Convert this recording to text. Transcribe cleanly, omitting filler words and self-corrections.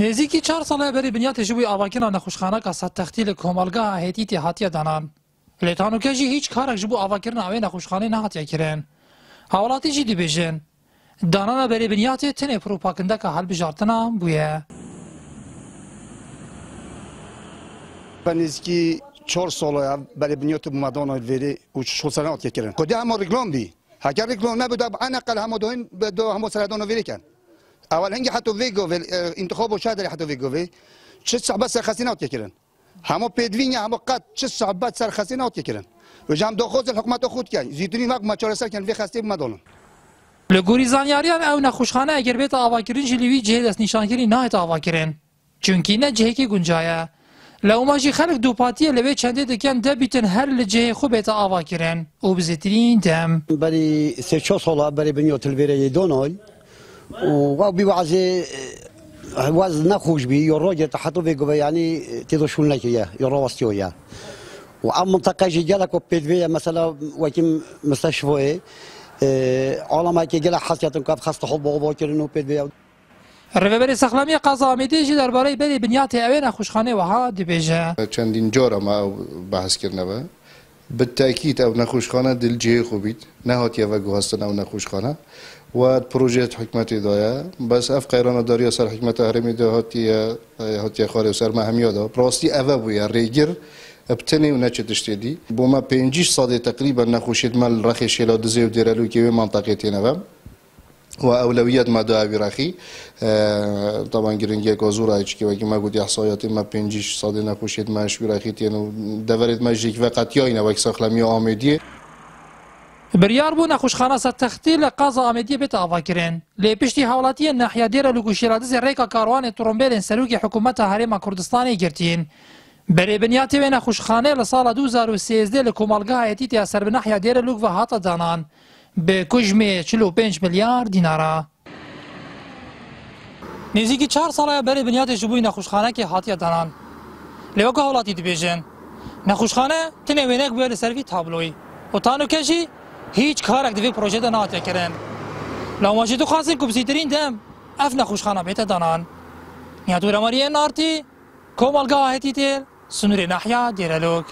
نزیکی 4 ساله بری بنیاد جبوی آواکرنا نخوشخانه که سد تختیل کمالگاه هیتی هاتیه دانان. لیتانو کجی هیچ کارک جبو آواکرنا اوی نخوشخانه نهاتیه کرن. حوالاتی جی دی بیجن. دانانا بری بنیاد تنه پروپاکنده که حل بجارتنا بویه. نزیکی 4 ساله بری بنیاد مدانای وری و شوسانه هاتیه کرن. کدی همه رکلام بی. اگر رکلام نبود انا قل همه دوین دو همه سردانو وری کن. اول هنگی حتی ویگو انتخاب و شادری حتی ویگو چه صعبات سرخسی نهات کردن همه پیدوینی همه قط چه صعبات سرخسی نهات کردن و جام دخوز الحکومت خود کن زیتونی ماک مچار سر کن وی خسته مدانم لگوری زانیاریان او نخوشخانه اگر بیت آواکرین جلیوی جهه دست نشانگیری نهایت آواکرین چونکی نه جهه کی گنجایه لو ماجی خلق دو پاتیه لوی چنده دکن دبیتن هر لجهه خوب بیت آواکرین او بزیترین دم بری سه چه ساله بری بنیاد الویره دونال و بيوعزي واز نخوش بي يروج تحطوا في قبا يعني تدوشون لك اياه يروستيو اياه وعم منطقه جالك وبيدفيا مثلا وكم مستشفى علماء كي جلا حسيتن كاب خاص تحط بابا كرنو بيدفيا الرهبری سخلامی قضا میدیجی درباره بری بنیاد اوی نخوشخانه وها دبیجه چندین جاره ما بحث کردنه بالتأكيد او نخوشخانه دل جهه خوبید نهاتیه و گوهستن او نخوشخانه و پروژه حکمت دایا بس اف قیران داری سر حکمت هرمی ده هاتی خاری و سر مهمیه ده پراستی اوه بویا ریگر ابتنی و نچه تشتیدی بو ما 5 ساده تقریبا نخوشید مال رخی شیلا دزی و دیرالو که منطقه تینوه و اولویت ما دو راخی طبعا گرنگی کازور ایچ که وقتی ما گودی احصایاتی ما 5 ساده نخوشید ما شوی راخی تینو دورید ما جیک وقت یا اینا وقت ساخلامی آمدیه بریار بو نخوشخانه سد تختیل قضا آمدیه بیت آواکرین لی پشتی حوالاتی ناحیه دیر لگوشیرادز ریکا کاروان ترومبیل سلوکی حکومت هرم کردستانی گرتین بری بنیاتی و نخوشخانه لسال 2013 لکومالگاه ایتیتی اثر بناحیه دیر لوگ و هاتا دانان به کجمی 45 میلیارد دینارا نزیکی 4 ساله بری بنیاتی جبوی نخوشخانه که هاتیه دانان لیوکا حوالاتی دیبیجن نخوشخانه تنه وینک بویل سروی تابلوی و تانو کشی هیچ کارک دوی پروژه دا نهاتیه کرن لو ماشی تو خواستین که بسیترین دم اف نخوشخانه بیت دانان نیاتو رماری نارتی کومالگاه هتی تیل سنوری نحیا دیرالوک